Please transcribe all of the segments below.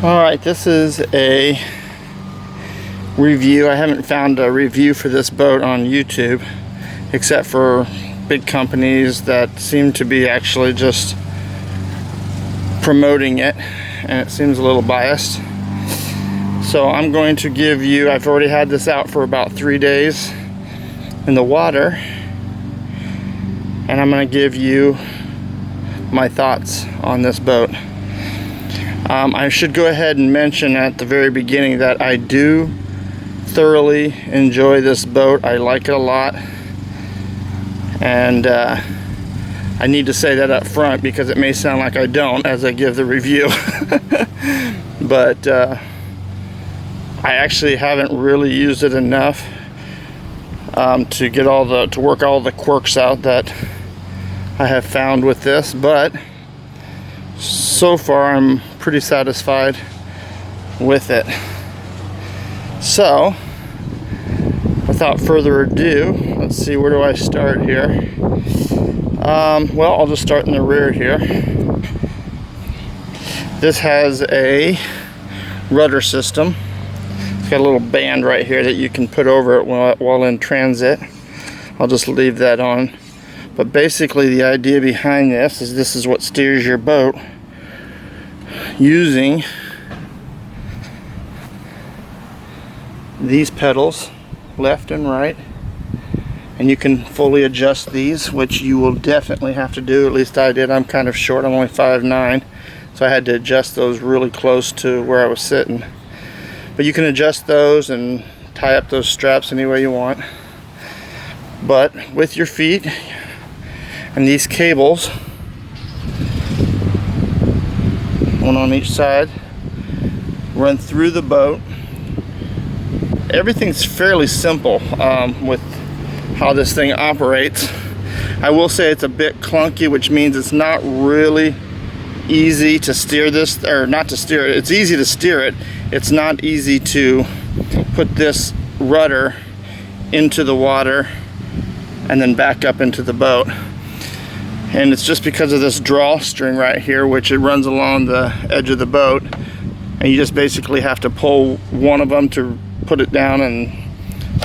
Alright, this is a review. I haven't found a review for this boat on YouTube, except for big companies that seem to be actually just promoting it, and it seems a little biased. So I'm going to give you, I've already had this out for about 3 days in the water, and I'm going to give you my thoughts on this boat. I should go ahead and mention at the very beginning that I do thoroughly enjoy this boat. I like it a lot, and I need to say that up front because it may sound like I don't as I give the review. But I actually haven't really used it enough to get to work all the quirks out that I have found with this, but so far I'm pretty satisfied with it. So without further ado, let's see, where do I start here? Well, I'll just start in the rear here. This has a rudder system. It's got a little band right here that you can put over it while in transit. I'll just leave that on. But basically the idea behind this is what steers your boat using these pedals, left and right. And you can fully adjust these, which you will definitely have to do. At least I did. I'm kind of short. I'm only 5'9", so I had to adjust those really close to where I was sitting. But you can adjust those and tie up those straps any way you want. But with your feet and these cables, one on each side, run through the boat. Everything's fairly simple with how this thing operates. I will say it's a bit clunky, which means it's not really easy to steer this, or not to steer it. It's easy to steer it. It's not easy to put this rudder into the water and then back up into the boat. And it's just because of this drawstring right here, which it runs along the edge of the boat, and you just basically have to pull one of them to put it down and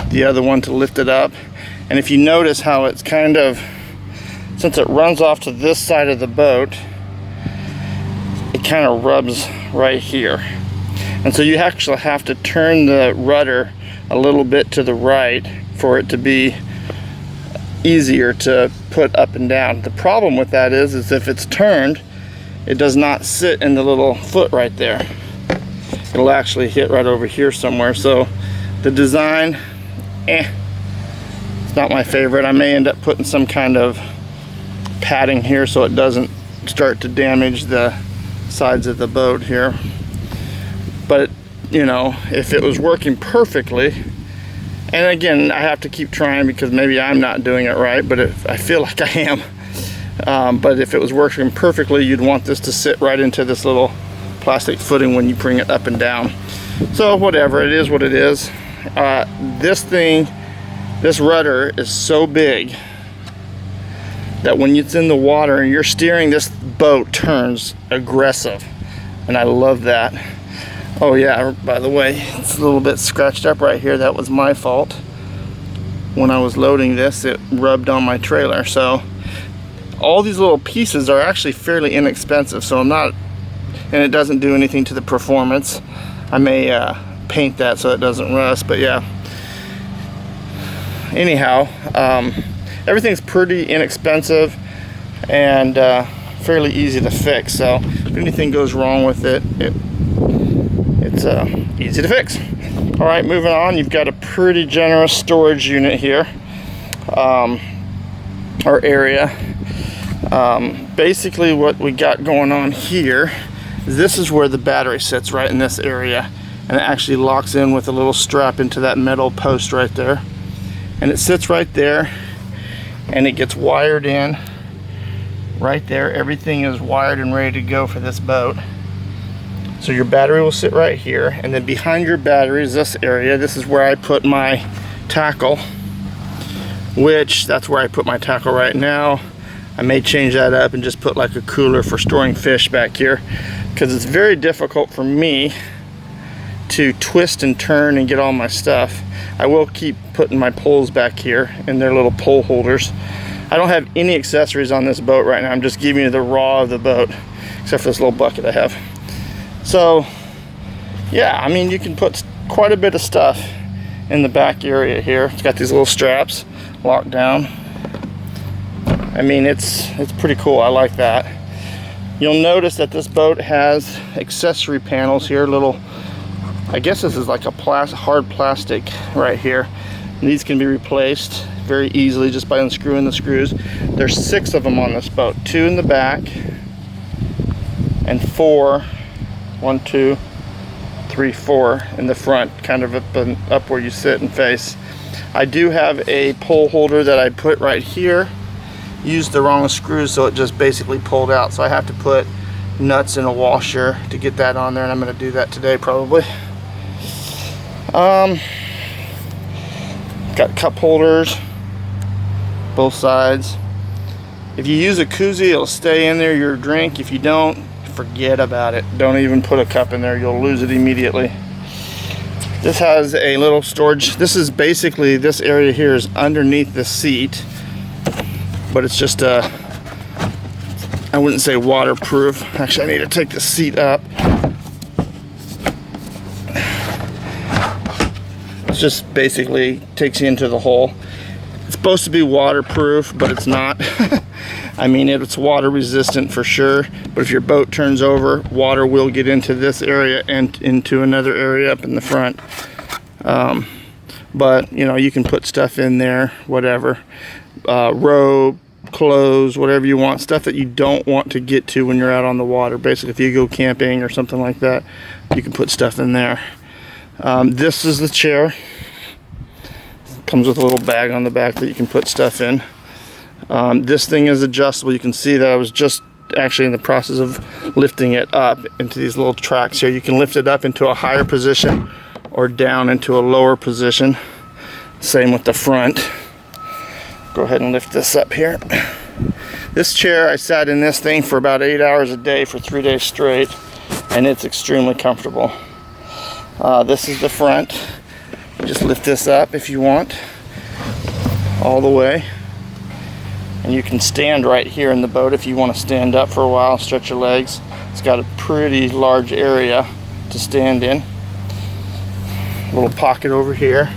the other one to lift it up. And if you notice how it's kind of, since it runs off to this side of the boat, it kind of rubs right here. And so you actually have to turn the rudder a little bit to the right for it to be easier to put up and down. The problem with that is if it's turned, it does not sit in the little foot right there. It'll actually hit right over here somewhere. So the design, it's not my favorite. I may end up putting some kind of padding here so it doesn't start to damage the sides of the boat here. But you know, if it was working perfectly, and again, I have to keep trying because maybe I'm not doing it right, but I feel like I am. But if it was working perfectly, you'd want this to sit right into this little plastic footing when you bring it up and down. So whatever, it is what it is. This rudder is so big that when it's in the water and you're steering, this boat turns aggressive, and I love that. Oh yeah, by the way, it's a little bit scratched up right here. That was my fault. When I was loading this, it rubbed on my trailer. So all these little pieces are actually fairly inexpensive, so I'm not, and it doesn't do anything to the performance. I may paint that so it doesn't rust, but yeah. Anyhow, everything's pretty inexpensive and fairly easy to fix. So if anything goes wrong with it, it's easy to fix. All right, moving on. You've got a pretty generous storage unit here, or area. Basically what we got going on here is this is where the battery sits, right in this area, and it actually locks in with a little strap into that metal post right there, and it sits right there, and it gets wired in right there. Everything is wired and ready to go for this boat. So your battery will sit right here, and then behind your battery is this area. This is where I put my tackle, which that's where I put my tackle right now. I may change that up and just put like a cooler for storing fish back here, because it's very difficult for me to twist and turn and get all my stuff. I will keep putting my poles back here in their little pole holders. I don't have any accessories on this boat right now. I'm just giving you the raw of the boat, except for this little bucket I have. So yeah, I mean, you can put quite a bit of stuff in the back area here. It's got these little straps locked down. I mean, it's pretty cool. I like that. You'll notice that this boat has accessory panels here, little, I guess this is like a hard plastic right here. And these can be replaced very easily just by unscrewing the screws. There's 6 of them on this boat, 2 in the back and 4, 1, 2, 3, 4 in the front, kind of up where you sit and face. I do have a pole holder that I put right here. Used the wrong screws, so it just basically pulled out. So I have to put nuts in a washer to get that on there, and I'm going to do that today probably. Got cup holders, both sides. If you use a koozie, it'll stay in there, your drink. If you don't, forget about it. Don't even put a cup in there, you'll lose it immediately. This has a little storage. This is basically, this area here is underneath the seat, but it's just I wouldn't say waterproof. Actually, I need to take the seat up. It's just basically takes you into the hole. It's supposed to be waterproof, but it's not. I mean, it's water resistant for sure, but if your boat turns over, water will get into this area and into another area up in the front. But you know, you can put stuff in there, whatever, rope, clothes, whatever you want, stuff that you don't want to get to when you're out on the water. Basically, if you go camping or something like that, you can put stuff in there. This is the chair. Comes with a little bag on the back that you can put stuff in. This thing is adjustable. You can see that I was just actually in the process of lifting it up into these little tracks here. You can lift it up into a higher position or down into a lower position. Same with the front. Go ahead and lift this up here. This chair, I sat in this thing for about 8 hours a day for 3 days straight, and it's extremely comfortable. This is the front. Just lift this up if you want, all the way. And you can stand right here in the boat if you want to stand up for a while, stretch your legs. It's got a pretty large area to stand in. A little pocket over here,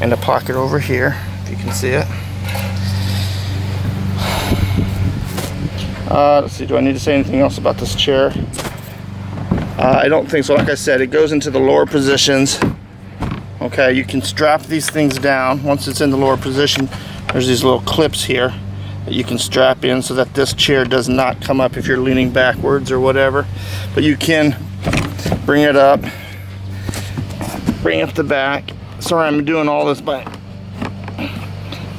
and a pocket over here, if you can see it. Let's see, do I need to say anything else about this chair? I don't think so. Like I said, it goes into the lower positions. Okay, you can strap these things down. Once it's in the lower position, there's these little clips here that you can strap in so that this chair does not come up if you're leaning backwards or whatever. But you can bring it up, bring up the back. Sorry, I'm doing all this by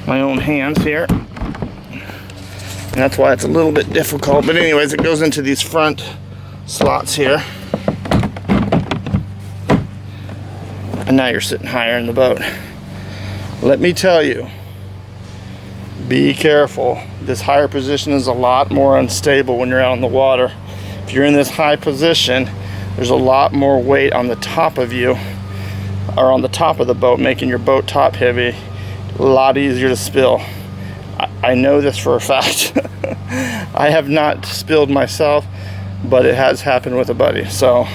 my own hands here, and that's why it's a little bit difficult. But anyways, it goes into these front slots here. And now you're sitting higher in the boat. Let me tell you, be careful. This higher position is a lot more unstable when you're out on the water. If you're in this high position, there's a lot more weight on the top of you, or on the top of the boat, making your boat top heavy. A lot easier to spill. I know this for a fact. I have not spilled myself, but it has happened with a buddy. So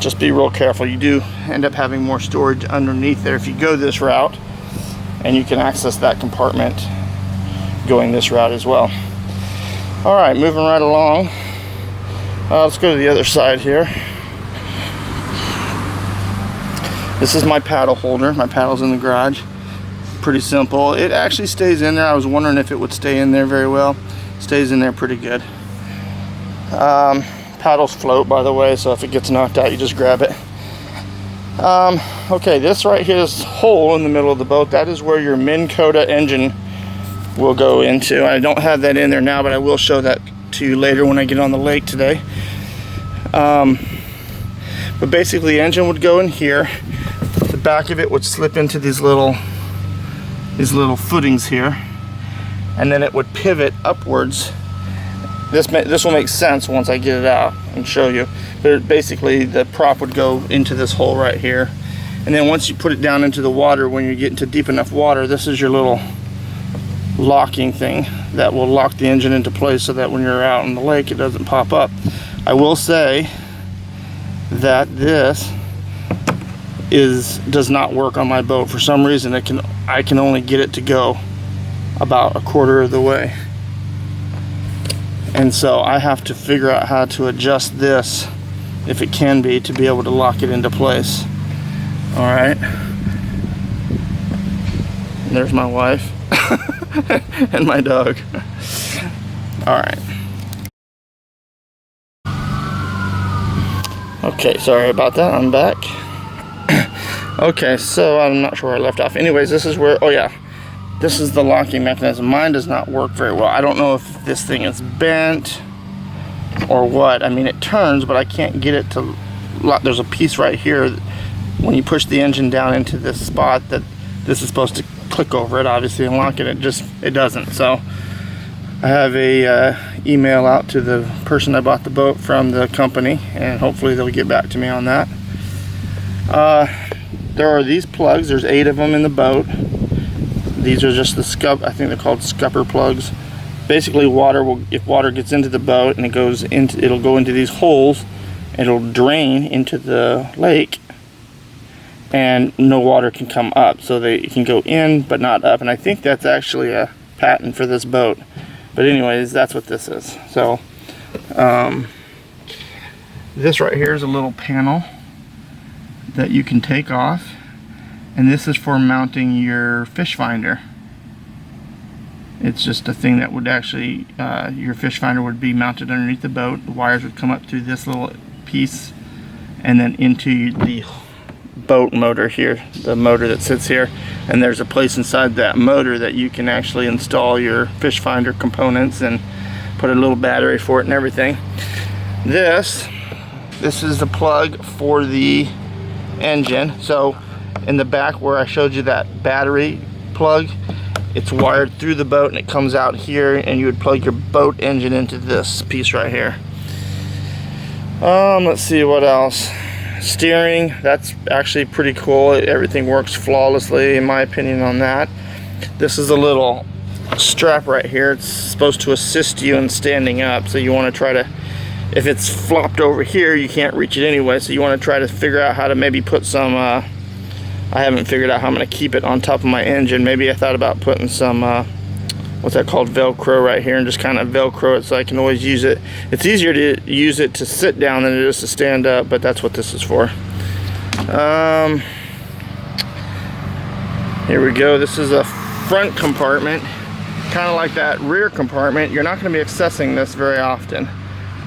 just be real careful. You do end up having more storage underneath there if you go this route, and you can access that compartment going this route as well. All right, moving right along. Let's go to the other side here. This is my paddle holder. My paddle's in the garage. Pretty simple. It actually stays in there. I was wondering if it would stay in there very well. Stays in there pretty good. Paddles float, by the way, so if it gets knocked out, you just grab it. Okay, this right here, this hole in the middle of the boat, that is where your Minn Kota engine will go into. I don't have that in there now, but I will show that to you later when I get on the lake today. But basically, the engine would go in here. The back of it would slip into these little footings here, and then it would pivot upwards. This will make sense once I get it out and show you. But basically the prop would go into this hole right here, and then once you put it down into the water, when you get into deep enough water, this is your little locking thing that will lock the engine into place so that when you're out in the lake it doesn't pop up. I will say that this does not work on my boat. For some reason I can only get it to go about a quarter of the way, and so I have to figure out how to adjust this, if it can be, to be able to lock it into place. All right, and there's my wife and my dog. All right. Okay, sorry about that. I'm back. Okay, so I'm not sure where I left off. Anyways, this is where, oh yeah, this is the locking mechanism. Mine does not work very well. I don't know if this thing is bent or what. I mean, it turns, but I can't get it to lock. There's a piece right here. When you push the engine down into this spot, that this is supposed to click over it, obviously, and lock it. It doesn't. So I have a email out to the person I bought the boat from, the company, and hopefully they'll get back to me on that. There are these plugs. There's 8 of them in the boat. These are just the I think they're called scupper plugs. Basically, if water gets into the boat and it'll go into these holes, it'll drain into the lake, and no water can come up. So it can go in but not up, and I think that's actually a patent for this boat. But anyways, that's what this is. So this right here is a little panel that you can take off, and this is for mounting your fish finder. It's just a thing that would actually, your fish finder would be mounted underneath the boat. The wires would come up through this little piece and then into the boat motor here, the motor that sits here, and there's a place inside that motor that you can actually install your fish finder components and put a little battery for it and everything. This is the plug for the engine. So in the back where I showed you that battery plug, it's wired through the boat and it comes out here, and you would plug your boat engine into this piece right here. Let's see what else. Steering, that's actually pretty cool. Everything works flawlessly in my opinion on that. This is a little strap right here. It's supposed to assist you in standing up, so you want to try to, if it's flopped over here, you can't reach it anyway, so you want to try to figure out how to maybe put some I haven't figured out how I'm going to keep it on top of my engine. Maybe I thought about putting some what's that called, Velcro right here, and just kind of Velcro it so I can always use it. It's easier to use it to sit down than it is to stand up, but that's what this is for. Here we go. This is a front compartment, kind of like that rear compartment. You're not going to be accessing this very often,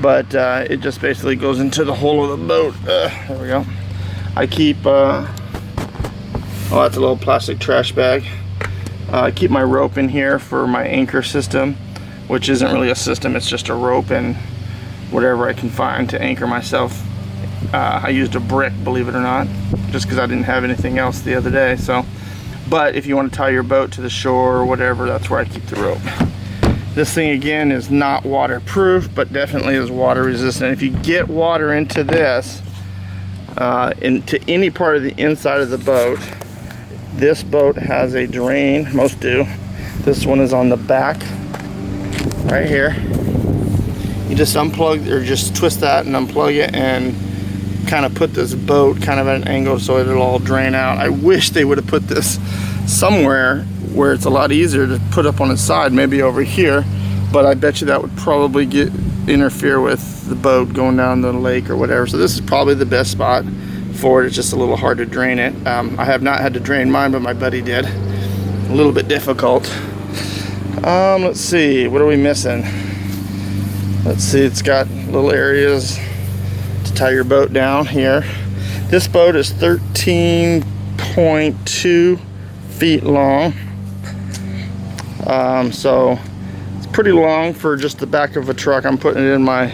but it just basically goes into the hull of the boat. There we go. I keep oh, that's a little plastic trash bag. I keep my rope in here for my anchor system, which isn't really a system, it's just a rope and whatever I can find to anchor myself. I used a brick, believe it or not, just because I didn't have anything else the other day. So, but if you want to tie your boat to the shore or whatever, that's where I keep the rope. This thing again is not waterproof, but definitely is water resistant. If you get water into this, into any part of the inside of the boat, this boat has a drain, most do. This one is on the back, right here. You just unplug, or just twist that and unplug it, and kind of put this boat kind of at an angle so it'll all drain out. I wish they would have put this somewhere where it's a lot easier to put up on its side, maybe over here, but I bet you that would probably interfere with the boat going down the lake or whatever. So this is probably the best spot for it. It's just a little hard to drain it. I have not had to drain mine, but my buddy did. A little bit difficult. Let's see, what are we missing? Let's see, it's got little areas to tie your boat down here. This boat is 13.2 feet long. So it's pretty long for just the back of a truck. I'm putting it in my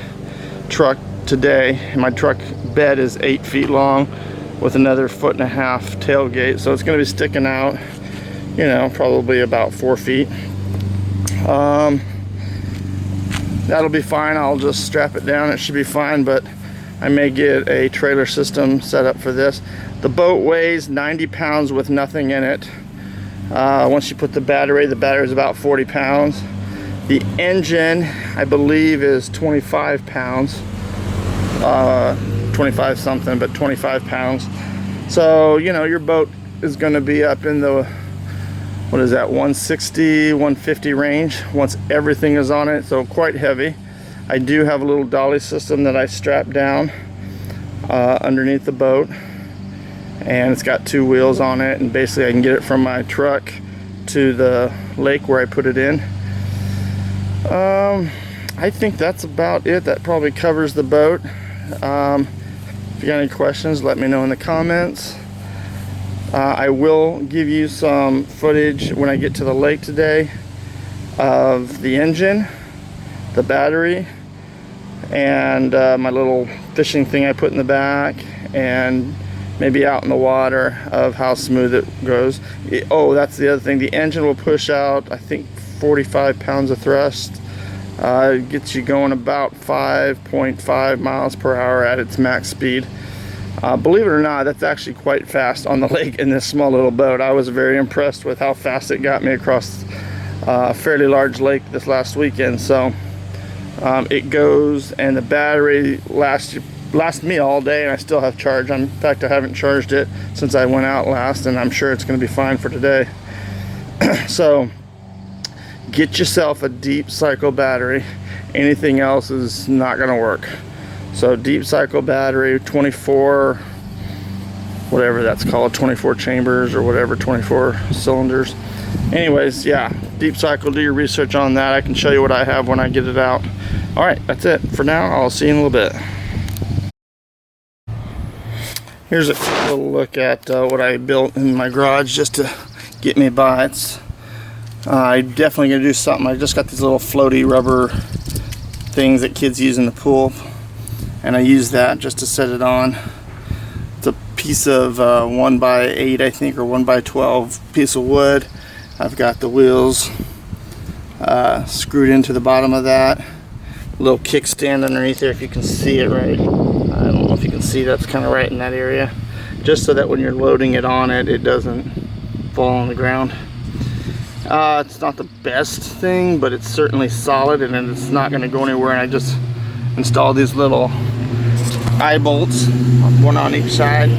truck today. My truck bed is 8 feet long with another 1.5 foot tailgate, so it's going to be sticking out, you know, probably about 4 feet. That'll be fine. I'll just strap it down. It should be fine, but I may get a trailer system set up for this. The boat weighs 90 pounds with nothing in it. Once you put the battery is about 40 pounds. The engine, I believe, is 25 pounds. 25 something, but 25 pounds. So, you know, your boat is going to be up in the, what is that, 160, 150 range once everything is on it, so quite heavy. I do have a little dolly system that I strap down underneath the boat, and it's got 2 wheels on it, and basically I can get it from my truck to the lake where I put it in. I think that's about it. That probably covers the boat. If you got any questions, let me know in the comments. I will give you some footage when I get to the lake today of the engine, the battery, and my little fishing thing I put in the back, and maybe out in the water of how smooth it goes. Oh, that's the other thing. The engine will push out, I think, 45 pounds of thrust. It gets you going about 5.5 miles per hour at its max speed. Believe it or not, that's actually quite fast on the lake in this small little boat. I was very impressed with how fast it got me across a fairly large lake this last weekend. So it goes, and the battery lasts me all day, and I still have charge. In fact, I haven't charged it since I went out last, and I'm sure it's going to be fine for today. So get yourself a deep cycle battery. Anything else is not going to work. So deep cycle battery, 24, whatever that's called, 24 chambers or whatever, 24 cylinders. Anyways, yeah, deep cycle, do your research on that. I can show you what I have when I get it out. All right, that's it for now. I'll see you in a little bit. Here's a quick little look at what I built in my garage just to get me by. I'm definitely gonna do something. I just got these little floaty rubber things that kids use in the pool, and I use that just to set it on. It's a piece of 1x8, I think, or 1x12 piece of wood. I've got the wheels screwed into the bottom of that. A little kickstand underneath there, if you can see it right. I don't know if you can see, that's kind of right in that area. Just so that when you're loading it on it, it doesn't fall on the ground. It's not the best thing, but it's certainly solid, and it's not going to go anywhere. And I just installed these little eye bolts, one on each side.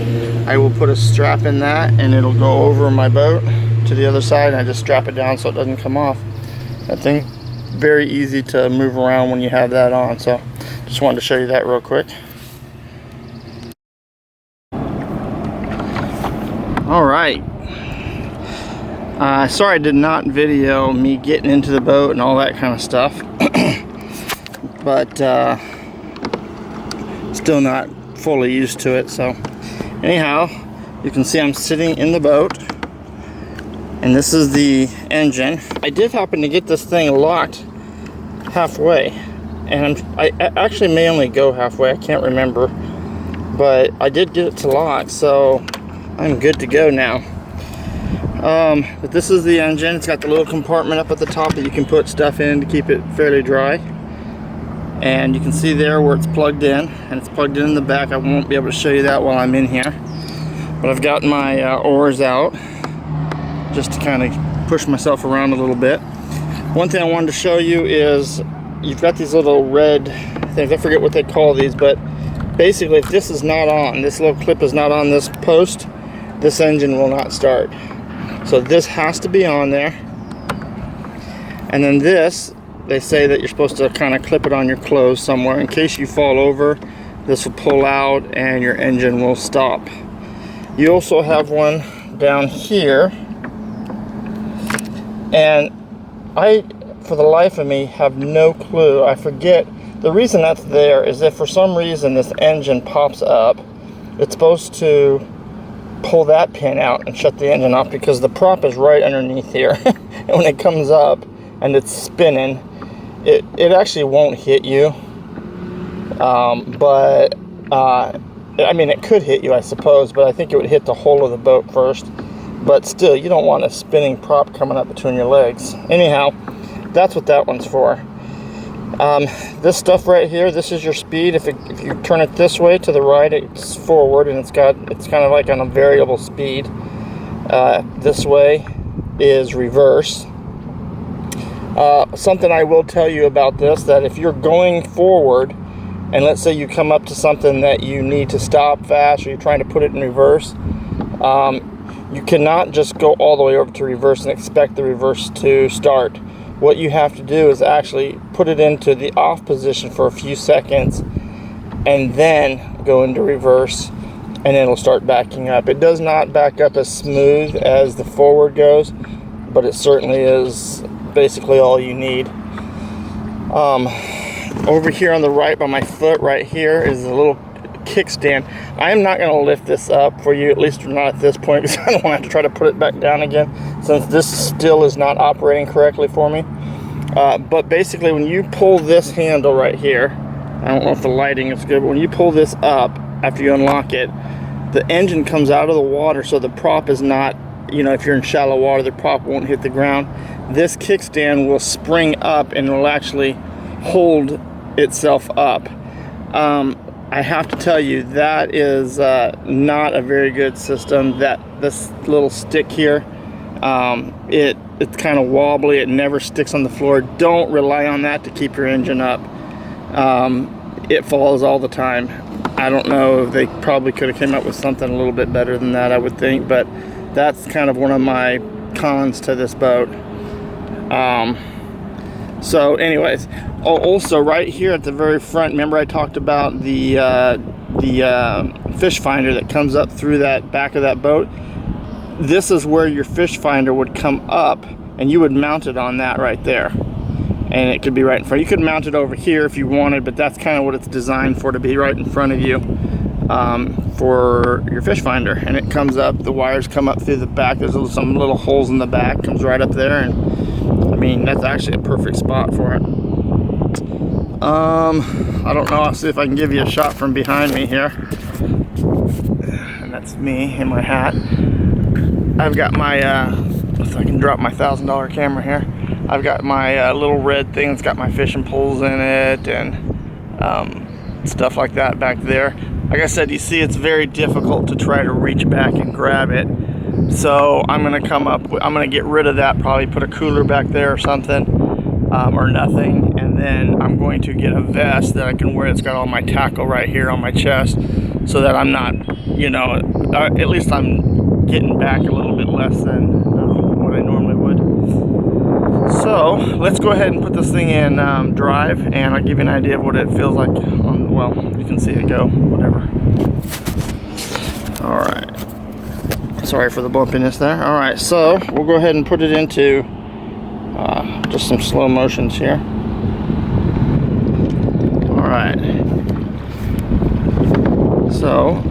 I will put a strap in that, and it'll go over my boat to the other side, and I just strap it down so it doesn't come off. That thing, very easy to move around when you have that on. So just wanted to show you that real quick. All right. Sorry I did not video me getting into the boat and all that kind of stuff. But still not fully used to it. So anyhow, you can see I'm sitting in the boat, and this is the engine. I did happen to get this thing locked halfway, and I actually may only go halfway, I can't remember, but I did get it to lock, so I'm good to go now. But this is the engine. It's got the little compartment up at the top that you can put stuff in to keep it fairly dry, and you can see there where it's plugged in, and it's plugged in the back. I won't be able to show you that while I'm in here, but I've got my oars out just to kind of push myself around a little bit. One thing I wanted to show you is you've got these little red things. I forget what they call these, but basically if this is not on, this little clip is not on this post, this engine will not start. So this has to be on there. And then this, they say that you're supposed to kind of clip it on your clothes somewhere in case you fall over. This will pull out and your engine will stop. You also have one down here, and I, for the life of me, have no clue. I forget. The reason that's there is if for some reason this engine pops up, it's supposed to pull that pin out and shut the engine off, because the prop is right underneath here. And when it comes up and it's spinning, it actually won't hit you. I mean, it could hit you, I suppose, but I think it would hit the hull of the boat first. But still, you don't want a spinning prop coming up between your legs. Anyhow, that's what that one's for. This stuff right here, this is your speed. If you turn it this way to the right, it's forward, and it's kind of like on a variable speed. This way is reverse. Something I will tell you about this, that if you're going forward and let's say you come up to something that you need to stop fast, or you're trying to put it in reverse, you cannot just go all the way over to reverse and expect the reverse to start. What you have to do is actually put it into the off position for a few seconds and then go into reverse, and it'll start backing up. It does not back up as smooth as the forward goes, but it certainly is basically all you need. Over here on the right by my foot right here is a little kickstand. I am not going to lift this up for you, at least not at this point, because I don't want to have to try to put it back down again, since this still is not operating correctly for me. But basically, when you pull this handle right here, I don't know if the lighting is good, but when you pull this up after you unlock it, the engine comes out of the water, so the prop is not, you know, if you're in shallow water, the prop won't hit the ground. This kickstand will spring up and it will actually hold itself up. I have to tell you, that is not a very good system. That this little stick here, it's kind of wobbly. It never sticks on the floor. Don't rely on that to keep your engine up. It falls all the time. I don't know if they probably could have came up with something a little bit better than that, I would think, but that's kind of one of my cons to this boat. So anyways, also right here at the very front, remember I talked about the fish finder that comes up through that back of that boat? This is where your fish finder would come up, and you would mount it on that right there, and it could be right in front. You could mount it over here if you wanted, but that's kind of what it's designed for, to be right in front of you for your fish finder. And it comes up, the wires come up through the back. There's some little holes in the back, comes right up there, and I mean, that's actually a perfect spot for it. I don't know, I'll see if I can give you a shot from behind me here. And that's me in my hat. I've got my, if I can drop my $1,000 camera here, I've got my little red thing that's got my fishing poles in it and stuff like that back there. Like I said, you see, it's very difficult to try to reach back and grab it. So I'm gonna I'm gonna get rid of that, probably put a cooler back there or something, or nothing, and then I'm going to get a vest that I can wear. It's got all my tackle right here on my chest, so that I'm not, you know, at least I'm getting back a little bit less than what I normally would. So let's go ahead and put this thing in drive, and I'll give you an idea of what it feels like on, well, you can see it go, whatever. All right. Sorry for the bumpiness there. All right, so we'll go ahead and put it into just some slow motions here. All right. So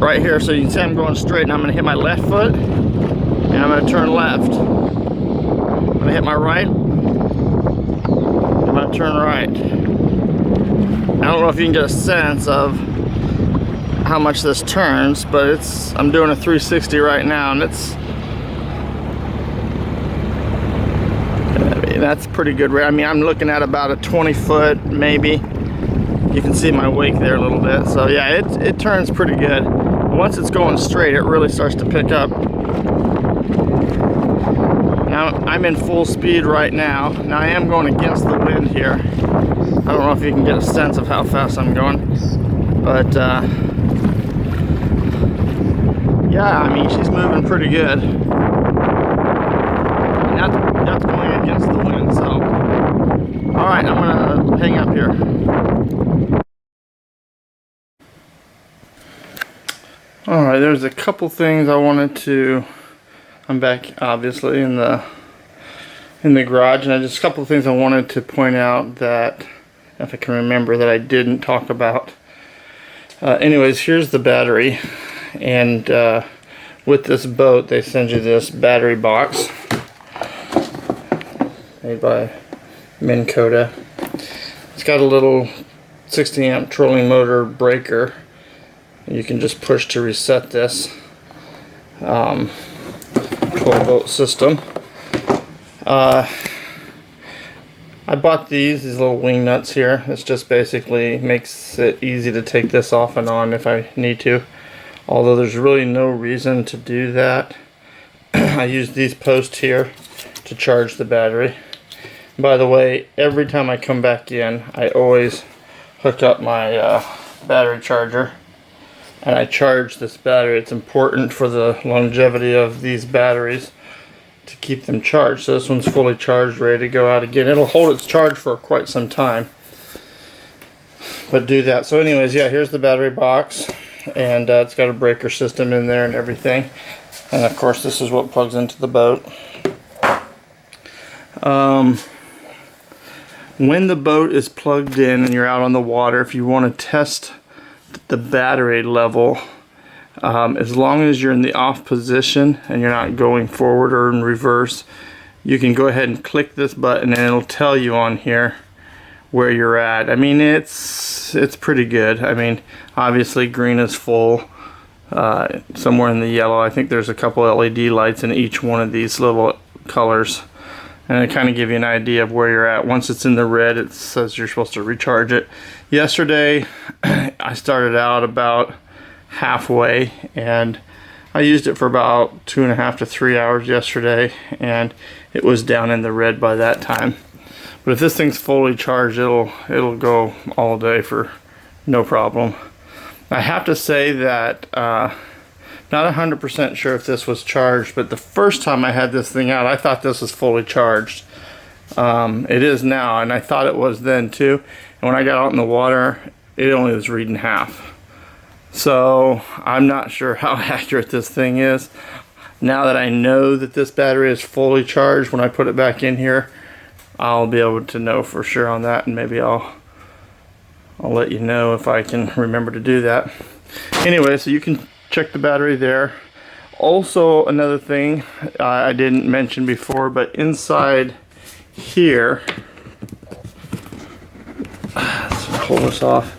right here, so you can see I'm going straight, and I'm going to hit my left foot, and I'm going to turn left. I'm going to hit my right. I'm going to turn right. I don't know if you can get a sense of how much this turns, but I'm doing a 360 right now, and that's pretty good. I mean, I'm looking at about a 20 foot maybe. You can see my wake there a little bit. So yeah, it turns pretty good. Once it's going straight, it really starts to pick up. Now I'm in full speed right now. Now I am going against the wind here. I don't know if you can get a sense of how fast I'm going, but yeah, I mean, she's moving pretty good. And that's going against the wind, so. All right, I'm gonna hang up here. All right, there's a couple things I wanted to, I'm back obviously in the garage, and just a couple of things I wanted to point out that, if I can remember, that I didn't talk about. Anyways, here's the battery. And with this boat, they send you this battery box made by Minn Kota. It's got a little 60 amp trolling motor breaker. You can just push to reset this 12 volt system. I bought these little wing nuts here. It's just basically makes it easy to take this off and on if I need to. Although there's really no reason to do that. I use these posts here to charge the battery. By the way, every time I come back in, I always hook up my battery charger. And I charge this battery. It's important for the longevity of these batteries to keep them charged. So this one's fully charged, ready to go out again. It'll hold its charge for quite some time, but do that. So anyways, yeah, here's the battery box, and it's got a breaker system in there and everything. And of course this is what plugs into the boat. When the boat is plugged in and you're out on the water, if you want to test the battery level, as long as you're in the off position and you're not going forward or in reverse, you can go ahead and click this button and it'll tell you on here where you're at. I mean, it's pretty good. I mean, obviously green is full, somewhere in the yellow. I think there's a couple LED lights in each one of these little colors, and it kind of give you an idea of where you're at. Once it's in the red, it says you're supposed to recharge it. Yesterday I started out about halfway, and I used it for about 2.5 to 3 hours yesterday, and it was down in the red by that time. But if this thing's fully charged, it'll go all day for no problem. I have to say that not 100% sure if this was charged, but the first time I had this thing out, I thought this was fully charged. It is now, and I thought it was then too. And when I got out in the water, it only was reading half. So I'm not sure how accurate this thing is. Now that I know that this battery is fully charged, when I put it back in here, I'll be able to know for sure on that, and maybe I'll let you know if I can remember to do that. Anyway, so you can check the battery there. Also, another thing I didn't mention before, but inside here, let's pull this off.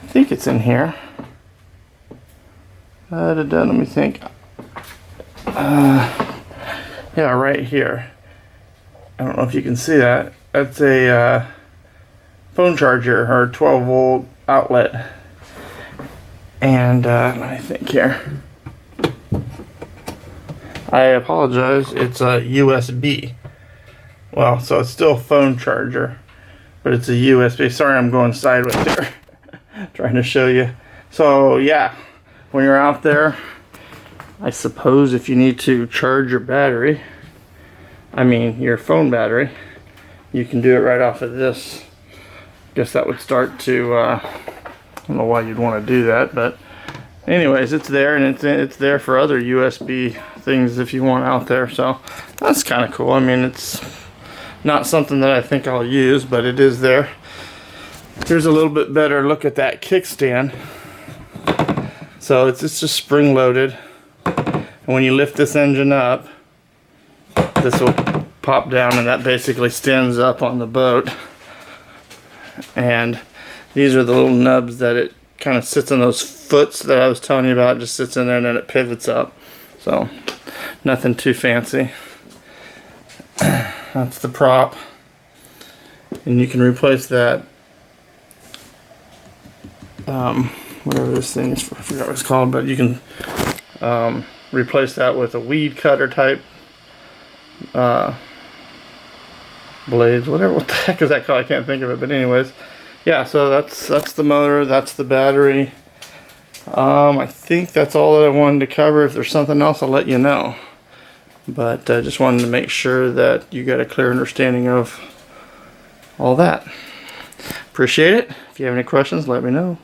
I think it's in here. Let me think. Yeah, right here. I don't know if you can see that. That's a phone charger or 12-volt outlet. And let me think here. I apologize. It's a USB. Well, so it's still a phone charger, but it's a USB. Sorry, I'm going sideways there. Trying to show you. So yeah, when you're out there, I suppose if you need to charge your battery, I mean your phone battery, you can do it right off of this. Guess that would start to, I don't know why you'd want to do that, but anyways, it's there, and it's there for other USB things if you want out there. So that's kind of cool. I mean, it's not something that I think I'll use, but it is there. Here's a little bit better look at that kickstand. So it's just spring loaded, and when you lift this engine up, this will pop down, and that basically stands up on the boat. And these are the little nubs that it kind of sits on, those foots that I was telling you about. It just sits in there and then it pivots up. So nothing too fancy. That's the prop, and you can replace that whatever this thing is, I forgot what it's called, but you can replace that with a weed cutter type blades, whatever. What the heck is that called? I can't think of it, but anyways, yeah. So that's the motor, that's the battery. I think that's all that I wanted to cover. If there's something else, I'll let you know, but I just wanted to make sure that you got a clear understanding of all that. Appreciate it. If you have any questions, let me know.